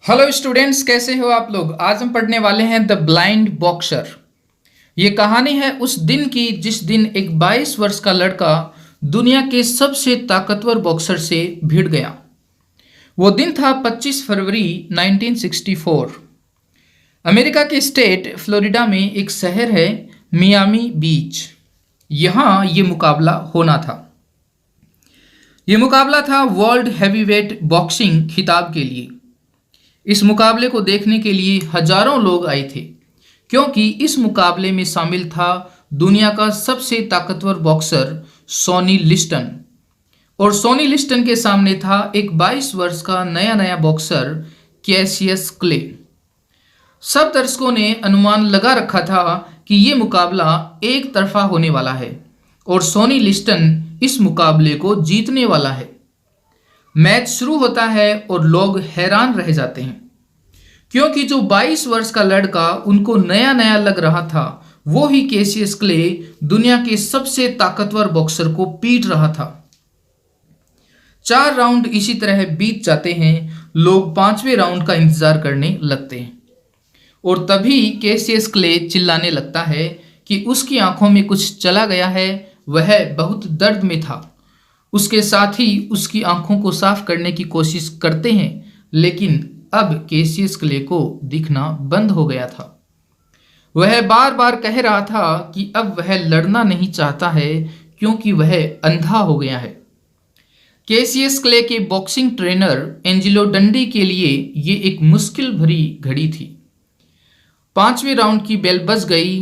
Hello students, कैसे हो आप लोग। आज हम पढ़ने वाले हैं द ब्लाइंड बॉक्सर। ये कहानी है उस दिन की जिस दिन एक 22 वर्ष का लड़का दुनिया के सबसे ताकतवर बॉक्सर से भिड़ गया। वो दिन था 25 फरवरी 1964। अमेरिका के स्टेट फ्लोरिडा में एक शहर है मियामी बीच। यहाँ ये मुकाबला होना था। ये मुकाबला था वर्ल्ड हैवीवेट बॉक्सिंग खिताब के लिए। इस मुकाबले को देखने के लिए हजारों लोग आए थे, क्योंकि इस मुकाबले में शामिल था दुनिया का सबसे ताकतवर बॉक्सर सोनी लिस्टन। और सोनी लिस्टन के सामने था एक 22 वर्ष का नया बॉक्सर कैसियस क्ले। सब दर्शकों ने अनुमान लगा रखा था कि ये मुकाबला एक तरफा होने वाला है और सोनी लिस्टन इस मुकाबले को जीतने वाला है। मैच शुरू होता है और लोग हैरान रह जाते हैं, क्योंकि जो 22 वर्ष का लड़का उनको नया लग रहा था, वो ही कैसियस क्ले दुनिया के सबसे ताकतवर बॉक्सर को पीट रहा था। 4 राउंड इसी तरह बीत जाते हैं। लोग 5वें राउंड का इंतजार करने लगते हैं और तभी कैसियस क्ले चिल्लाने लगता है कि उसकी आंखों में कुछ चला गया है। वह बहुत दर्द में था। उसके साथ ही उसकी आंखों को साफ करने की कोशिश करते हैं, लेकिन अब कैसियस क्ले को दिखना बंद हो गया था। वह बार बार कह रहा था कि अब वह लड़ना नहीं चाहता है, क्योंकि वह अंधा हो गया है। कैसियस क्ले के बॉक्सिंग ट्रेनर एंजेलो डंडी के लिए ये एक मुश्किल भरी घड़ी थी। 5वें राउंड की बेल बज गई।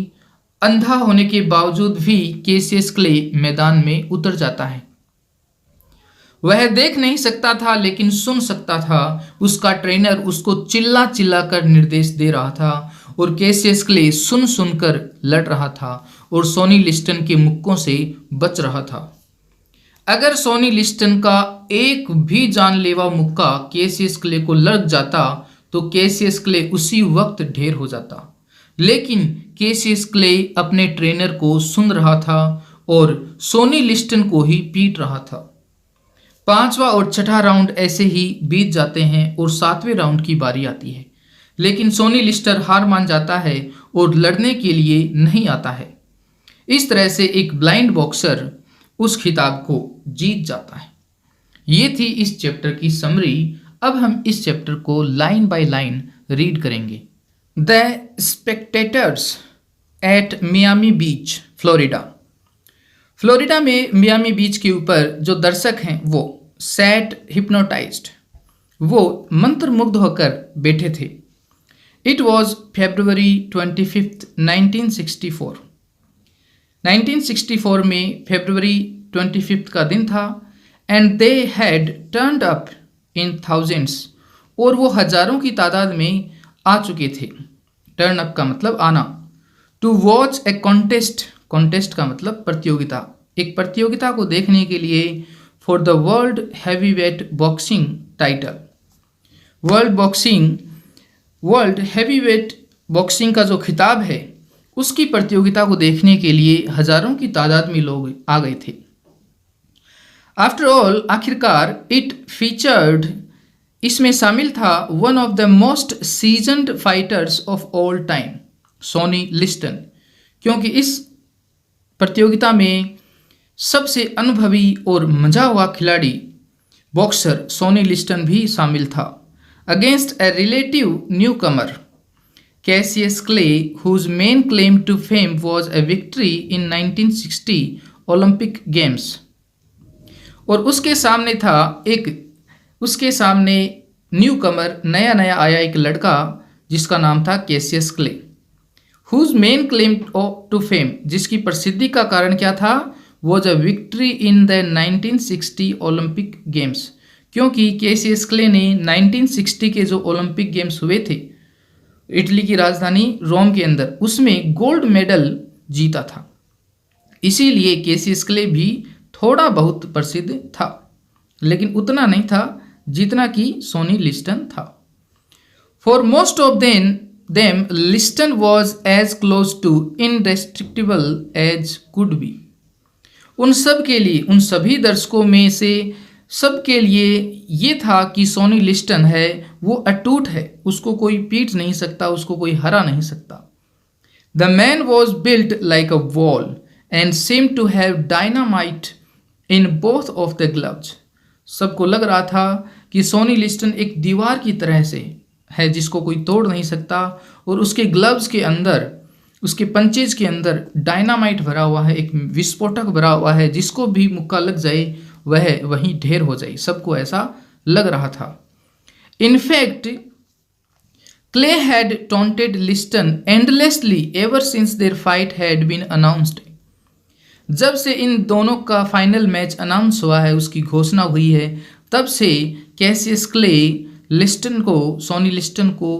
अंधा होने के बावजूद भी कैसियस क्ले मैदान में उतर जाता है। वह देख नहीं सकता था, लेकिन सुन सकता था। उसका ट्रेनर उसको चिल्ला चिल्ला कर निर्देश दे रहा था और कैसियस क्ले सुन कर लड़ रहा था और सोनी लिस्टन के मुक्कों से बच रहा था। अगर सोनी लिस्टन का एक भी जानलेवा मुक्का कैसियस क्ले को लग जाता तो कैसियस क्ले उसी वक्त ढेर हो जाता। लेकिन कैसियस क्ले अपने ट्रेनर को सुन रहा था और सोनी लिस्टन को ही पीट रहा था। 5वां और 6ठा राउंड ऐसे ही बीत जाते हैं और 7वें राउंड की बारी आती है, लेकिन सोनी लिस्टर हार मान जाता है और लड़ने के लिए नहीं आता है। इस तरह से एक ब्लाइंड बॉक्सर उस खिताब को जीत जाता है। ये थी इस चैप्टर की समरी। अब हम इस चैप्टर को लाइन बाय लाइन रीड करेंगे। The spectators at Miami Beach, Florida. Florida में मियामी बीच के ऊपर जो दर्शक हैं वो सैट हिप्नोटाइज्ड, वो मंत्रमुग्ध होकर बैठे थे। It was February 25, 1964। 1964 में February 25 का दिन था। And they had turned up in thousands, और वो हजारों की तादाद में आ चुके थे। टर्न अप का मतलब आना। To watch a contest, contest का मतलब प्रतियोगिता, एक प्रतियोगिता को देखने के लिए। For the world heavyweight boxing title, world heavyweight boxing का जो खिताब है उसकी प्रतियोगिता को देखने के लिए हजारों की तादाद में लोग आ गए थे। आफ्टर ऑल, आखिरकार, इट फीचर्ड, इसमें शामिल था one of the most seasoned fighters of all time, Sonny Liston, क्योंकि इस प्रतियोगिता में सबसे अनुभवी और मजा हुआ खिलाड़ी बॉक्सर सोनी लिस्टन भी शामिल था। Against a relative newcomer Cassius Clay, whose main claim to fame was a victory in 1960 Olympic Games. और उसके सामने न्यू कमर, नया आया एक लड़का जिसका नाम था Cassius Clay. Whose main claim to fame, जिसकी प्रसिद्धि का कारण क्या था, was a victory in the 1960 Olympic games, क्योंकि कैसियस क्ले ने 1960 के जो ओलंपिक गेम्स हुए थे इटली की राजधानी रोम के अंदर, उसमें गोल्ड मेडल जीता था। इसीलिए कैसियस क्ले भी थोड़ा बहुत प्रसिद्ध था, लेकिन उतना नहीं था जितना कि सोनी लिस्टन था। For most of them Liston was as close to indestructible as could be. उन सब के लिए, उन सभी दर्शकों में से सबके लिए ये था कि सोनी लिस्टन है वो अटूट है, उसको कोई पीट नहीं सकता, उसको कोई हरा नहीं सकता। The man was built like a wall and seemed to have dynamite in both of the gloves. सबको लग रहा था कि सोनी लिस्टन एक दीवार की तरह से है जिसको कोई तोड़ नहीं सकता, और उसके ग्लव्स के अंदर, उसके पंचेज के अंदर डायनामाइट भरा हुआ है, एक विस्फोटक भरा हुआ है, जिसको भी मुक्का लग जाए वह वहीं ढेर हो जाए। सबको ऐसा लग रहा था। In fact Clay had taunted Liston endlessly ever since their fight had been announced. जब से इन दोनों का फाइनल मैच अनाउंस हुआ है, उसकी घोषणा हुई है, तब से कैसियस क्ले लिस्टन को, सोनी लिस्टन को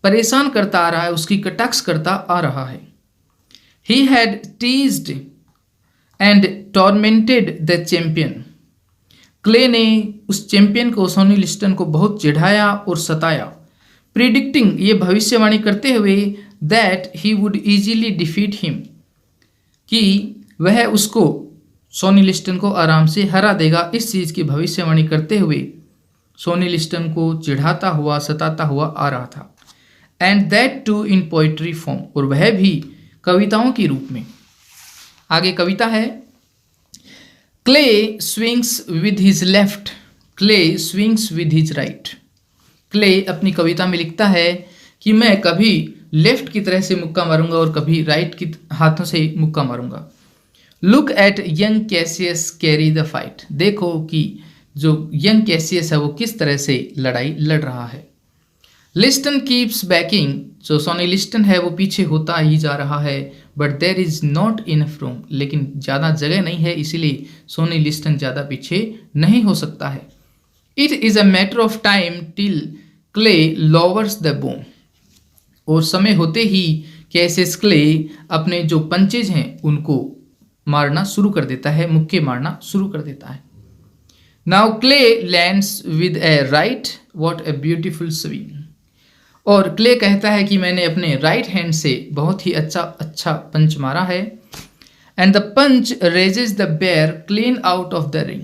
परेशान करता आ रहा है, उसकी कटाक्ष करता आ रहा है। He had teased and tormented the champion. Clay ने उस चैंपियन को, सोनी लिस्टन को बहुत चिढ़ाया और सताया। प्रिडिक्टिंग, ये भविष्यवाणी करते हुए, that he would easily defeat him, कि वह उसको, सोनी लिस्टन को आराम से हरा देगा। इस चीज़ की भविष्यवाणी करते हुए सोनी लिस्टन को चिढ़ाता हुआ, सताता हुआ आ रहा था। And that too in poetry form, और वह भी कविताओं के रूप में। आगे कविता है, clay swings with his left, clay swings with his right. Clay अपनी कविता में लिखता है कि मैं कभी लेफ्ट की तरह से मुक्का मारूंगा और कभी राइट की हाथों से मुक्का मारूंगा। Look at young Cassius carry the fight, देखो कि जो यंग कैसियस है वो किस तरह से लड़ाई लड़ रहा है। लिस्टन कीप्स बैकिंग, जो सोनी लिस्टन है वो पीछे होता ही जा रहा है। But there is not enough room, लेकिन ज़्यादा जगह नहीं है, इसीलिए सोनी लिस्टन ज़्यादा पीछे नहीं हो सकता है। It is a matter of time till Clay lowers the boom, और समय होते ही कैसियस क्ले अपने जो पंचेज हैं उनको मारना शुरू कर देता है, मुक्के मारना शुरू कर देता है। Now clay lands with A right, what a beautiful swing. और क्ले कहता है कि मैंने अपने राइट हैंड से बहुत ही अच्छा पंच मारा है। And the punch raises the bear clean out of the ring,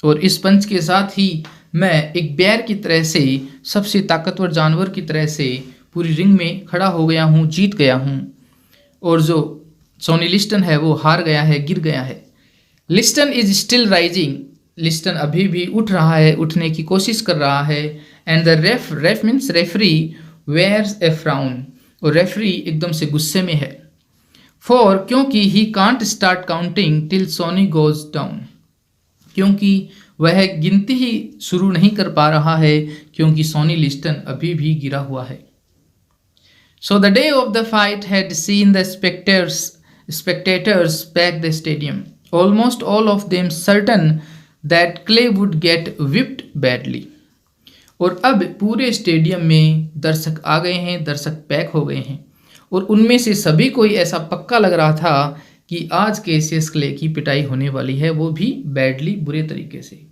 और इस पंच के साथ ही मैं एक बेयर की तरह से, सबसे ताकतवर जानवर की तरह से पूरी रिंग में खड़ा हो गया हूँ, जीत गया हूँ। और जो सोनी लिस्टन है वो हार गया है, गिर गया है। Liston is still rising, Liston अभी भी उठ रहा है, उठने की कोशिश कर रहा है। And the ref means referee wears a frown, और रेफरी एकदम से गुस्से में है। फॉर, क्योंकि he can't start counting till Sonny goes down, क्योंकि वह गिनती ही शुरू नहीं कर पा रहा है क्योंकि सोनी लिस्टन अभी भी गिरा हुआ है। So the day of the fight had seen the spectators pack the stadium, almost all of them certain that Clay would get whipped badly. और अब पूरे स्टेडियम में दर्शक आ गए हैं, दर्शक पैक हो गए हैं, और उनमें से सभी को ऐसा पक्का लग रहा था कि आज कैसियस क्ले की पिटाई होने वाली है, वो भी बैडली, बुरे तरीके से।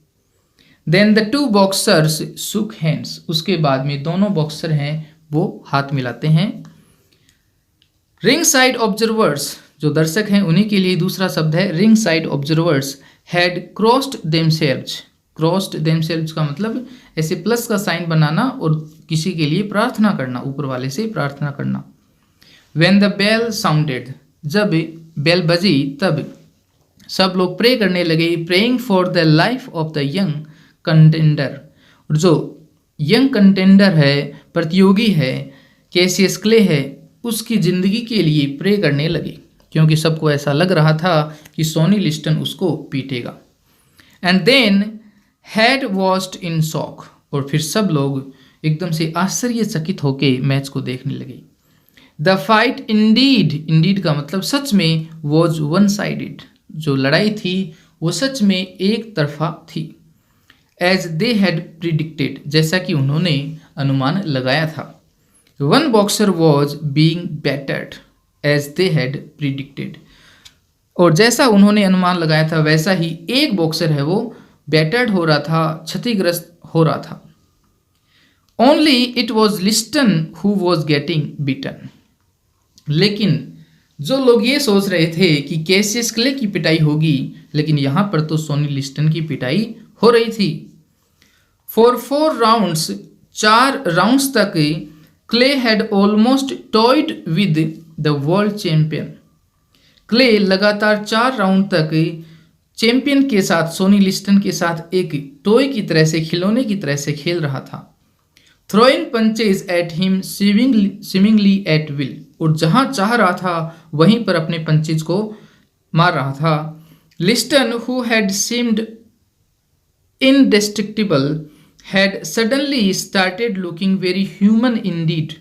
Then the two boxers shook hands, उसके बाद में दोनों बॉक्सर हैं वो हाथ मिलाते हैं। रिंग साइड ऑब्जर्वर्स, जो दर्शक हैं उन्हीं के लिए दूसरा शब्द है ring side observers, had crossed themselves. Crossed themselves का मतलब ऐसे प्लस का साइन बनाना और किसी के लिए प्रार्थना करना, ऊपर वाले से प्रार्थना करना। व्हेन द बेल साउंडेड, जब बेल बजी तब सब लोग प्रे करने लगे, praying for the life of the young contender. और जो यंग कंटेंडर है, प्रतियोगी है, कैसियस क्ले है, उसकी ज़िंदगी के लिए प्रे करने लगे, क्योंकि सबको ऐसा लग रहा था कि सोनी लिस्टन उसको पीटेगा। And then had watched in shock, और फिर सब लोग एकदम से आश्चर्यचकित होकर मैच को देखने लगे। द फाइट इंडीड का मतलब सच में, वॉज वन साइडेड, जो लड़ाई थी वो सच में एक तरफा थी। एज दे हैड प्रिडिक्टेड, जैसा कि उन्होंने अनुमान लगाया था। One boxer was being battered as they had predicted, और जैसा उन्होंने अनुमान लगाया था वैसा ही एक बॉक्सर है वो बैटर्ड हो रहा था, क्षतिग्रस्त हो रहा था। Only it was Liston who was getting beaten, लेकिन जो लोग ये सोच रहे थे कि कैसियस क्ले की पिटाई होगी, लेकिन यहाँ पर तो सोनी लिस्टन की पिटाई हो रही थी। फॉर 4 राउंड्स, 4 राउंड्स तक Clay had almost toyed with the world champion. Clay लगातार 4 राउंड तक चैंपियन के साथ, सोनी लिस्टन के साथ एक टॉय की तरह से, खिलौने की तरह से खेल रहा था। Throwing punches at him swimmingly at will, और जहां चाह रहा था वहीं पर अपने पंचेज को मार रहा था। Liston, who had seemed indestructible, had suddenly started looking very human indeed.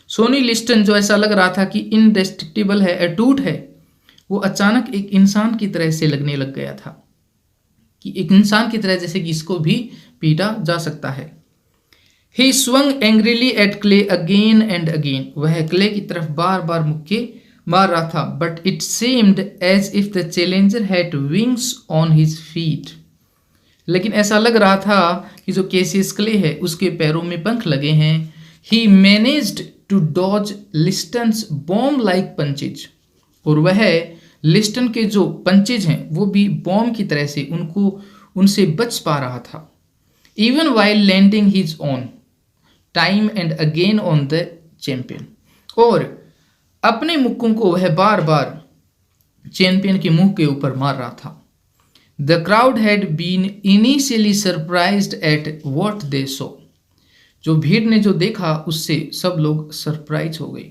Sonny Liston, जो ऐसा लग रहा था कि इनडेस्ट्रक्टिबल है, अटूट है, वो अचानक एक इंसान की तरह से लगने लग गया था, कि एक इंसान की तरह जैसे कि इसको भी पीटा जा सकता है। He swung angrily at Clay again and again. वह क्ले की तरफ बार बार मुक्के मार रहा था, but it seemed as if the challenger had wings on his feet. लेकिन ऐसा लग रहा था कि जो केसियस क्ले है उसके पैरों में पंख लगे हैं। He managed to dodge Liston's bomb-like punches. और वह लिस्टन के जो पंचेज हैं वो भी बॉम्ब की तरह से उनसे बच पा रहा था। Even while landing his own time and again on the champion. और अपने मुक्कों को वह बार बार चैंपियन के मुंह के ऊपर मार रहा था। The crowd had been initially surprised at what they saw. जो भीड़ ने जो देखा उससे सब लोग सरप्राइज हो गए।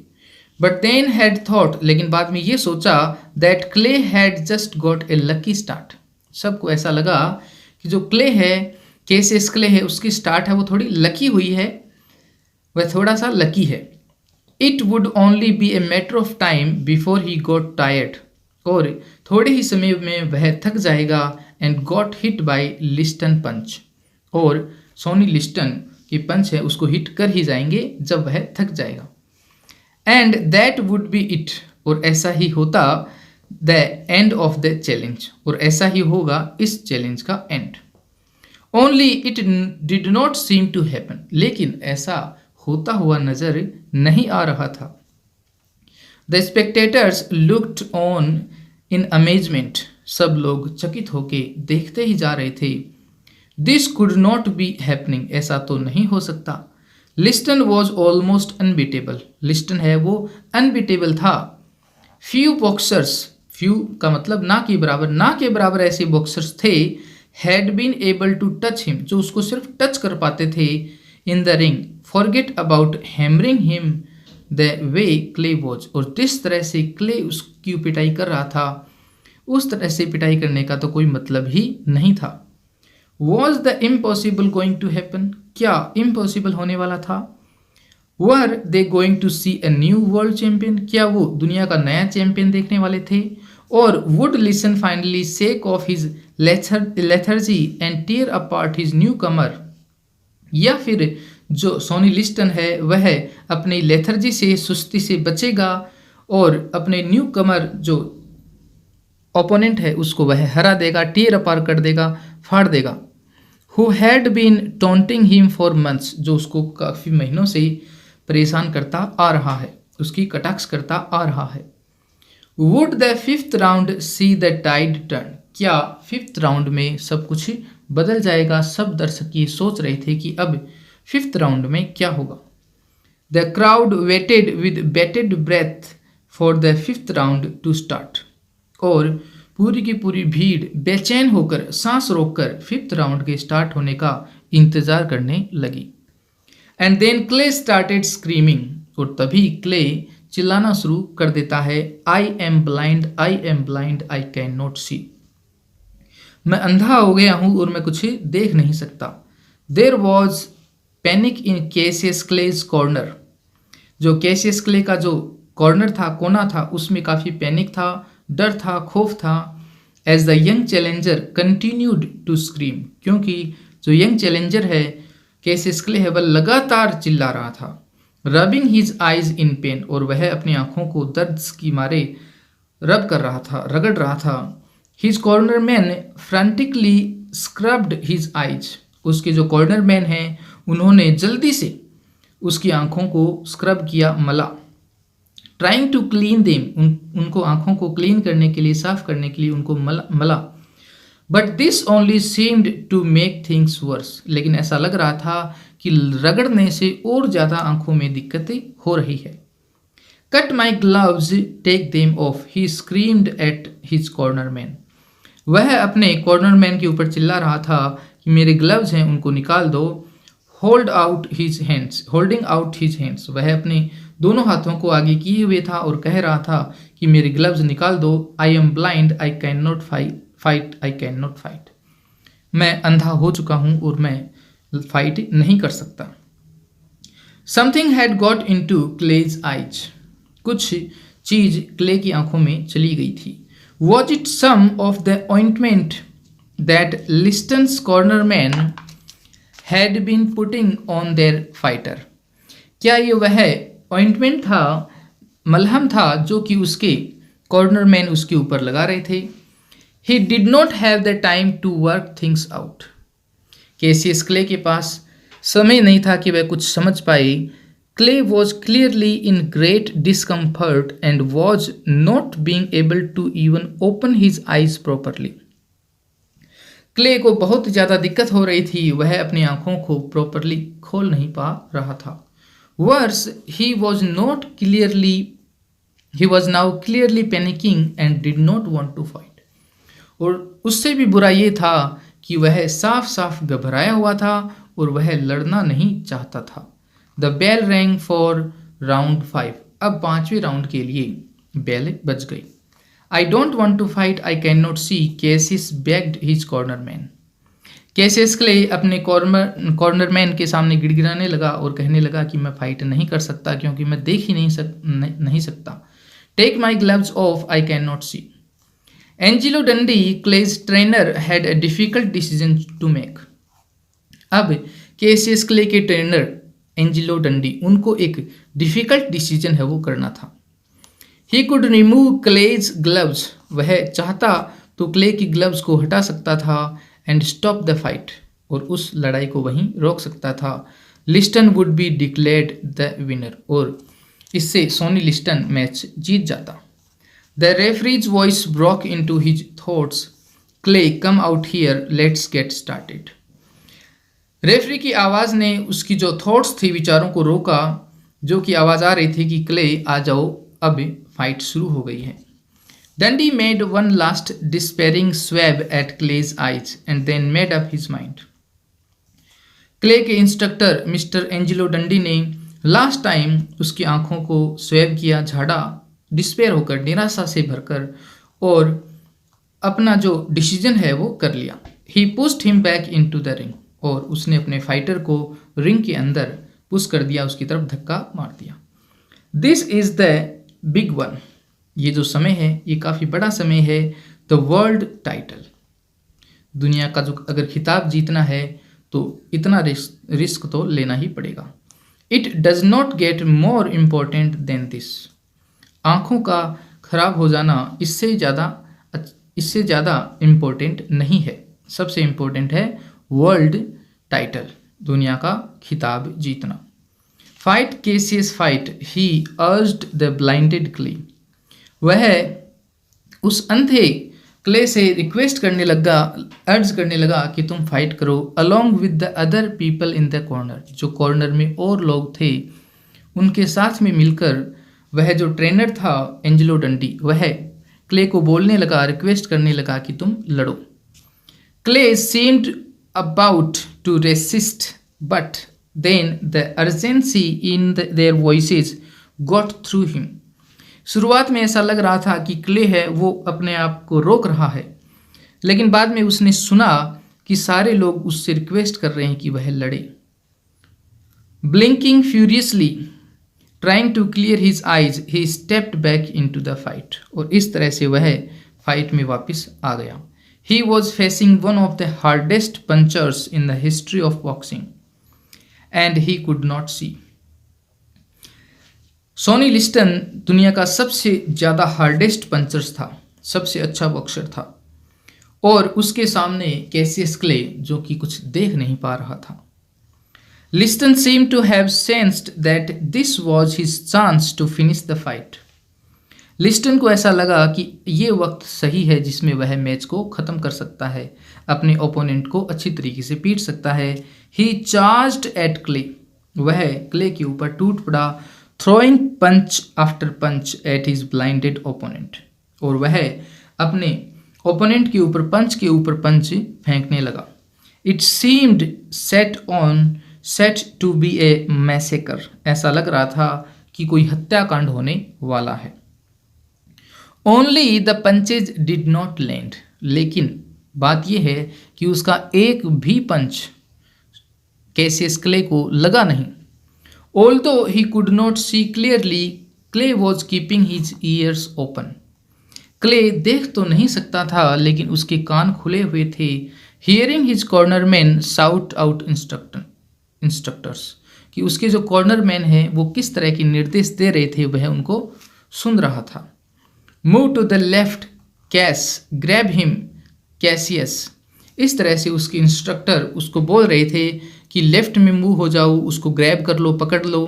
But then had thought, लेकिन बाद में ये सोचा that Clay had just got a lucky start. सबको ऐसा लगा कि जो क्ले है, केसियस क्ले है, उसकी स्टार्ट है वो थोड़ी लकी हुई है, वह थोड़ा सा लकी है। It would only be a matter of time before he got tired. और थोड़े ही समय में वह थक जाएगा and got hit by Liston punch. और सोनी लिस्टन की पंच है उसको हिट कर ही जाएंगे जब वह थक जाएगा। And that would be it. और ऐसा ही होता the end of the challenge. और ऐसा ही होगा इस चैलेंज का and. Only it did not seem to happen. लेकिन ऐसा होता हुआ नजर नहीं आ रहा था। The spectators looked on in amazement. सब लोग चकित होके देखते ही जा रहे थे। This could not be happening. ऐसा तो नहीं हो सकता। Liston was almost unbeatable. Liston है वो unbeatable था। Few boxers, few का मतलब ना के बराबर, ना के बराबर ऐसे बॉक्सर्स थे had been able to touch him, जो उसको सिर्फ टच कर पाते थे in the ring. Forget about hammering him the way Clay was. और जिस तरह से क्ले उसकी पिटाई कर रहा था उस तरह से पिटाई करने का तो कोई मतलब ही नहीं था। Was the impossible going to happen? क्या impossible होने वाला था? Were they going to see a new world champion? क्या वो दुनिया का नया चैंपियन देखने वाले थे? और would Liston finally shake off his lethargy and tear apart his newcomer? या फिर जो सोनी लिस्टन है वह अपनी लेथर्जी से, सुस्ती से बचेगा और अपने न्यू कमर जो ओपोनेंट है उसको वह हरा देगा, टीयर अपार कर देगा, फाड़ देगा। Who had been taunting him for months, जो उसको काफ़ी महीनों से परेशान करता आ रहा है, उसकी कटाक्ष करता आ रहा है। Would the 5th round see the tide turn? क्या 5th राउंड में सब कुछ बदल जाएगा? सब दर्शक ये सोच रहे थे कि अब 5th राउंड में क्या होगा। The crowd waited with bated breath for the 5th round to start. और पूरी की पूरी भीड़ बेचैन होकर, सांस रोककर 5th राउंड के स्टार्ट होने का इंतजार करने लगी। And then Clay started screaming. और तभी क्ले चिल्लाना शुरू कर देता है, I am blind, I am blind, I cannot see. मैं अंधा हो गया हूँ और मैं कुछ देख नहीं सकता। There was panic in Cassius Clay's corner. जो कैसियस क्ले का जो कॉर्नर था, कोना था, उसमें काफ़ी पैनिक था, डर था, खौफ था। As the young challenger continued to scream. क्योंकि जो यंग चैलेंजर है कैसियस क्ले है वह लगातार चिल्ला रहा था। Rubbing his eyes in pain. और वह अपनी आंखों को दर्द की मारे रब कर रहा था, रगड़ रहा था। His corner man frantically scrubbed his eyes. उसके जो कॉर्नर मैन हैं उन्होंने जल्दी से उसकी आंखों को स्क्रब किया, मला। ट्राइंग टू क्लीन देम, उनको आंखों को क्लीन करने के लिए, साफ करने के लिए उनको मला। But this only seemed to make things worse, लेकिन ऐसा लग रहा था कि रगड़ने से और ज़्यादा आंखों में दिक्कतें हो रही है। Cut my gloves, take them off, he screamed at his corner man. वह अपने कॉर्नर मैन के ऊपर चिल्ला रहा था कि मेरे ग्लव्स हैं, उनको निकाल दो। होल्डिंग आउट हिज हैंड्स, वह अपने दोनों हाथों को आगे किए हुए था और कह रहा था कि मेरे ग्लव्स निकाल दो। I am blind, I can not fight, I can not fight. मैं अंधा हो चुका हूं और मैं फाइट नहीं कर सकता। Something had got in to Clay's eyes, कुछ चीज क्ले की आंखों में चली गई थी। Was it some of the ointment that Liston's corner man had been putting on their fighter? क्या ये वह ऑइंटमेंट था, मलहम था, जो कि उसके कॉर्नर मैन उसके ऊपर लगा रहे थे? He did not have the time to work things out, Cassius Clay के पास समय नहीं था कि वह कुछ समझ पाए। Clay was clearly in great discomfort and was not being able to even open his eyes properly. Clay को बहुत ज़्यादा दिक्कत हो रही थी, वह अपनी आंखों को प्रॉपरली खोल नहीं पा रहा था। Worse, he was now clearly panicking and did not want to fight. और उससे भी बुरा ये था कि वह साफ साफ घबराया हुआ था और वह लड़ना नहीं चाहता था। The bell rang for round 5, अब 5वें राउंड के लिए बेल बज गई। I don't want to fight, I can not see, Cassius begged his corner man. Cassius Clay अपने कॉर्नर मैन के सामने गिड़गिड़ाने लगा और कहने लगा कि मैं फाइट नहीं कर सकता क्योंकि मैं देख ही नहीं सकता। Take my gloves off, I can not see. Angelo Dundee, Clay's trainer, had a difficult decision to make. अब कैसियस क्ले के ट्रेनर एंजिलो डंडी, उनको एक डिफिकल्ट डिसीजन है वो करना था। He could remove Clay's gloves, वह चाहता तो क्ले की ग्लव्स को हटा सकता था। एंड स्टॉप द फाइट, और उस लड़ाई को वहीं रोक सकता था। Liston would be declared the winner, और इससे सोनी लिस्टन मैच जीत जाता। The referee's voice broke in to his thoughts, Clay come out here, let's get started. Referee की आवाज़ ने उसकी जो थॉट्स थी, विचारों को रोका, जो कि आवाज़ आ रही थी कि क्ले आ जाओ, अब फाइट शुरू हो गई है। Dundee made one last despairing swab at Clay's eyes and then made up his mind. Clay के इंस्ट्रक्टर मिस्टर एंजिलो डंडी ने लास्ट टाइम उसकी आंखों को स्वैब किया, झाड़ा, डिस्पेयर होकर, निराशा से भरकर, और अपना जो डिसीजन है वो कर लिया। He pushed him back in to the ring, और उसने अपने फाइटर को रिंग के अंदर पुश कर दिया, उसकी तरफ धक्का मार दिया। This is the big one, ये जो समय है ये काफ़ी बड़ा समय है। द वर्ल्ड टाइटल, दुनिया का जो अगर खिताब जीतना है तो इतना रिस्क तो लेना ही पड़ेगा। It does not get more important then this, आँखों का खराब हो जाना इससे ज़्यादा इम्पोर्टेंट नहीं है। सबसे इम्पोर्टेंट है वर्ल्ड टाइटल, दुनिया का खिताब जीतना। Fight Cassius fight, he urged the blinded clay, वह उस अंधे क्ले से रिक्वेस्ट करने लगा, अर्ज करने लगा कि तुम फाइट करो, along with the other people in the corner, जो कॉर्नर में और लोग थे उनके साथ में मिलकर वह जो ट्रेनर था एंजिलो डंडी, वह क्ले को बोलने लगा, रिक्वेस्ट करने लगा कि तुम लड़ो। Clay seemed about to resist, but then the urgency in their voices got through him. शुरुआत में ऐसा लग रहा था कि क्ले है वो अपने आप को रोक रहा है, लेकिन बाद में उसने सुना कि सारे लोग उससे रिक्वेस्ट कर रहे हैं कि वह लड़े। Blinking furiously, trying to clear his eyes, he stepped back into the fight, और इस तरह से वह फाइट में वापस आ गया। He was facing one of the hardest punchers in the history of boxing, and he could not see. Soni Liston दुनिया का सबसे ज़्यादा हार्डेस्ट पंचर्स था, सबसे अच्छा बॉक्सर था, और उसके सामने कैसियस क्ले जो कि कुछ देख नहीं पा रहा था। Liston seemed to have sensed that this was his chance to finish the fight. Liston को ऐसा लगा कि ये वक्त सही है जिसमें वह मैच को ख़त्म कर सकता है, अपने ओपोनेंट को अच्छी तरीके से पीट सकता है। ही चार्ज्ड एट क्ले, वह क्ले के ऊपर टूट पड़ा, throwing punch after punch at his blinded opponent, और वह अपने ओपोनेंट के ऊपर पंच फेंकने लगा। It seemed set to be a massacre, ऐसा लग रहा था कि कोई हत्याकांड होने वाला है। Only the punches did not land, लेकिन बात यह है कि उसका एक भी पंच कैसियस क्ले को लगा नहीं। Although he could not see clearly, clay was keeping his years open, clay देख तो नहीं सकता था लेकिन उसके कान खुले हुए थे। Hearing his cornerman shout out instructors, कि उसके जो कॉर्नरमैन हैं वो किस तरह के निर्देश दे रहे थे वह उनको सुन रहा था। Move to the left Cas, grab him Cassius, इस तरह से उसके इंस्ट्रक्टर उसको बोल रहे थे कि लेफ्ट में मूव हो जाओ, उसको ग्रैब कर लो, पकड़ लो।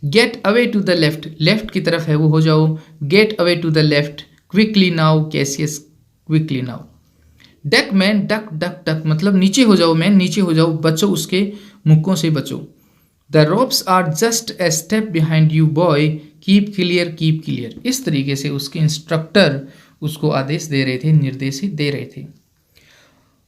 Get away to the left, left की तरफ है वो हो जाओ। Get away to the left quickly now Cassius, quickly now. Duck man, duck duck duck, मतलब नीचे हो जाओ मैन, नीचे हो जाओ, बचो, उसके मुक्कों से बचो। The ropes are just a step behind you boy, keep clear, keep clear. इस तरीके से उसके इंस्ट्रक्टर उसको आदेश दे रहे थे, निर्देश दे रहे थे।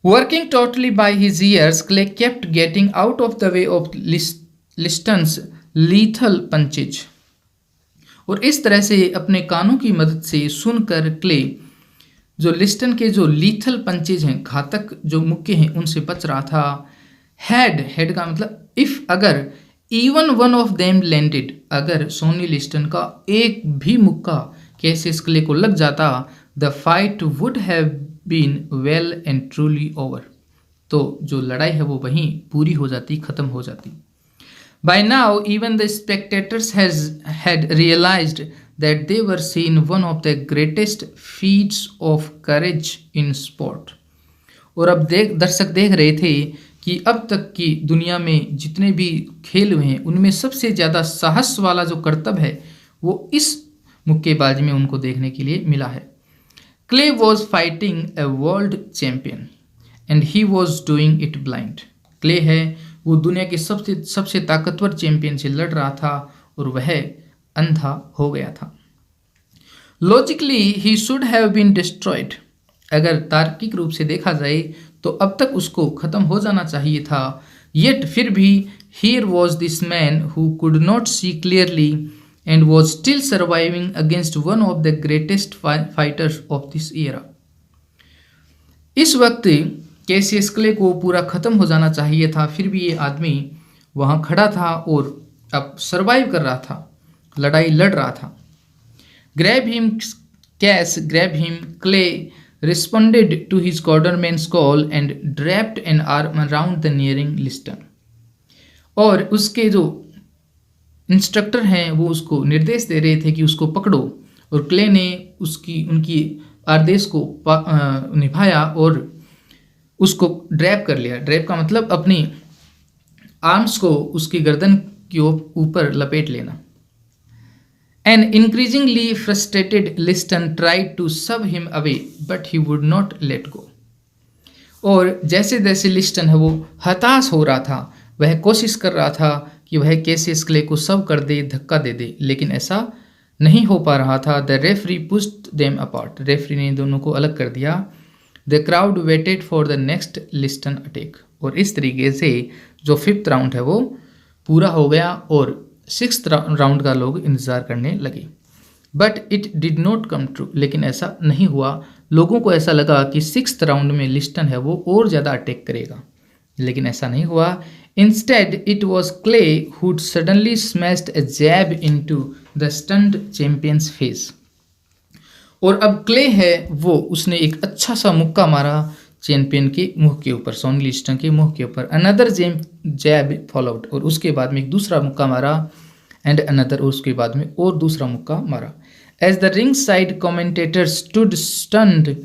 Working totally by his ears, Clay kept getting out of the way of Liston's lethal punches, और इस तरह से अपने कानों की मदद से सुनकर क्ले जो लिस्टन के जो लीथल पंचेज हैं, घातक जो मुक्के हैं, उनसे बच रहा था। हेड का मतलब इफ, अगर, even one of them landed, अगर सोनी लिस्टन का एक भी मुक्का कैसियस क्ले को लग जाता, the fight would have been well and truly over, तो जो लड़ाई है वो वहीं पूरी हो जाती, खत्म हो जाती। By now, even the spectators had realized that they were seeing one of the greatest feats of courage in sport. और अब दर्शक देख रहे थे कि अब तक की दुनिया में जितने भी खेल हुए हैं उनमें सबसे ज़्यादा साहस वाला जो करतब है वो इस मुक्केबाजी में उनको देखने के लिए मिला है। Clay was fighting a world champion and he was doing it blind. Clay है वो दुनिया के सबसे ताकतवर चैंपियन से लड़ रहा था और वह अंधा हो गया था। Logically he should have been destroyed, अगर तार्किक रूप से देखा जाए तो अब तक उसको खत्म हो जाना चाहिए था। येट फिर भी here was this man who could not see clearly and was still surviving against one of the greatest fighters of this era. इस वक्त कैसियस क्ले को पूरा ख़त्म हो जाना चाहिए था, फिर भी ये आदमी वहाँ खड़ा था और अब सर्वाइव कर रहा था, लड़ाई लड़ रहा था। Grab him Cass, grab him, Clay responded to his cornerman's call and draped an arm around the nearing Liston, और उसके जो इंस्ट्रक्टर हैं वो उसको निर्देश दे रहे थे कि उसको पकड़ो, और क्ले ने उनकी आदेश को निभाया और उसको ड्रैप कर लिया। ड्रैप का मतलब अपनी आर्म्स को उसकी गर्दन के ऊपर लपेट लेना। An increasingly frustrated Liston tried to shove him away but he would not let go, और जैसे जैसे लिस्टन है वो हताश हो रहा था, वह कोशिश कर रहा था कि वह कैसियस क्ले को शव कर दे, धक्का दे दे, लेकिन ऐसा नहीं हो पा रहा था। The referee pushed them apart, referee ने दोनों को अलग कर दिया। The crowd waited for the next Liston attack, और इस तरीके से जो 5th राउंड है वो पूरा हो गया और 6th राउंड का लोग इंतज़ार करने लगे। But it did not come true, लेकिन ऐसा नहीं हुआ। लोगों को ऐसा लगा कि 6th राउंड में लिस्टन है वो और ज़्यादा अटैक करेगा, लेकिन ऐसा नहीं हुआ। Instead it was Clay who suddenly smashed a jab into the stunned champion's face, और अब क्ले है वो उसने एक अच्छा सा मुक्का मारा चैंपियन के मुंह के ऊपर, सोनी लिस्टन के मुंह के ऊपर। अनदर जैब फॉलोड, और उसके बाद में एक दूसरा मुक्का मारा, एंड अनदर, और उसके बाद में और दूसरा मुक्का मारा। As the ringside commentator stood stunned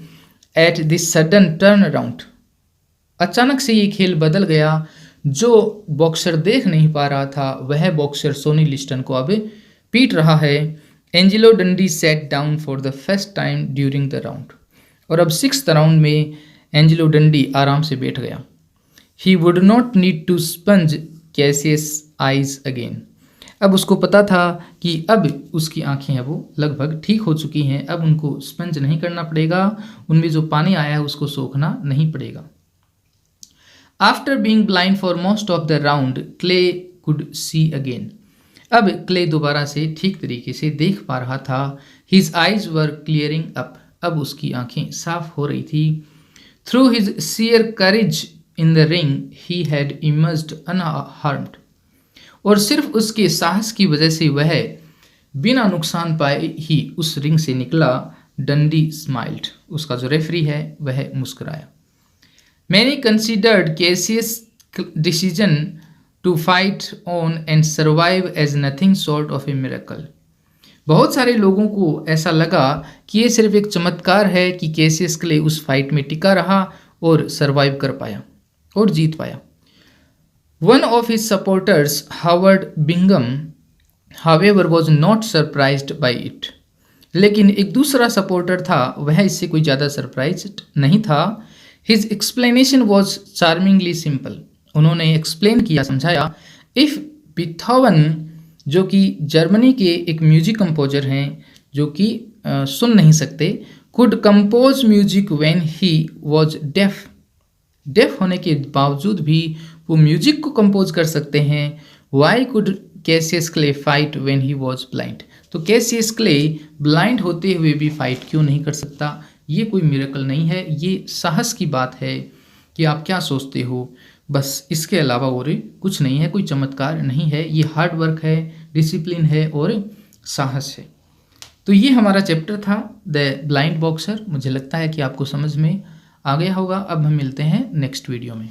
at this sudden turn around, अचानक से ये खेल बदल गया। जो बॉक्सर देख नहीं पा रहा था वह बॉक्सर सोनी लिस्टन को अब पीट रहा है। एंजेलो डंडी set down for the first time during the round. और अब 6th राउंड में एंजेलो डंडी आराम से बैठ गया। He would not need to sponge Cassius eyes again. अब उसको पता था कि अब उसकी आंखें हैं वो लगभग ठीक हो चुकी हैं, अब उनको स्पंज नहीं करना पड़ेगा, उनमें जो पानी आया है उसको सोखना नहीं पड़ेगा। After being blind for most of the round clay could see again. अब क्ले दोबारा से ठीक तरीके से देख पा रहा था। His eyes were clearing up. अब उसकी आंखें साफ हो रही थी। Through his share courage in the ring he had emerged unharmed. और सिर्फ उसके साहस की वजह से वह बिना नुकसान पाए ही उस रिंग से निकला। डंडी स्माइल्ड। उसका जो रेफरी है वह मुस्कुराया। Many considered Cassius decision to fight on and survive as nothing short of a miracle. बहुत सारे लोगों को ऐसा लगा कि ये सिर्फ एक चमत्कार है कि कैसियस क्ले उस फाइट में टिका रहा और सर्वाइव कर पाया और जीत पाया। One of his supporters Howard Bingham however was not surprised by it. लेकिन एक दूसरा सपोर्टर था, वह इससे कोई ज़्यादा सरप्राइज्ड नहीं था। His explanation was charmingly simple. उन्होंने एक्सप्लेन किया, समझाया। इफ़ बीथोवन, जो कि जर्मनी के एक म्यूजिक कंपोजर हैं जो कि सुन नहीं सकते, could compose music when he was def होने के बावजूद भी वो म्यूजिक को कंपोज कर सकते हैं। Y could Cassius clay fight when he was blind. तो कैसियस क्ले ब्लाइंड होते हुए भी फाइट क्यों नहीं कर सकता? ये कोई मिरेकल नहीं है, ये साहस की बात है कि आप क्या सोचते हो, बस इसके अलावा और कुछ नहीं है, कोई चमत्कार नहीं है। ये हार्ड वर्क है, डिसिप्लिन है और साहस है। तो ये हमारा चैप्टर था द ब्लाइंड बॉक्सर। मुझे लगता है कि आपको समझ में आ गया होगा। अब हम मिलते हैं नेक्स्ट वीडियो में।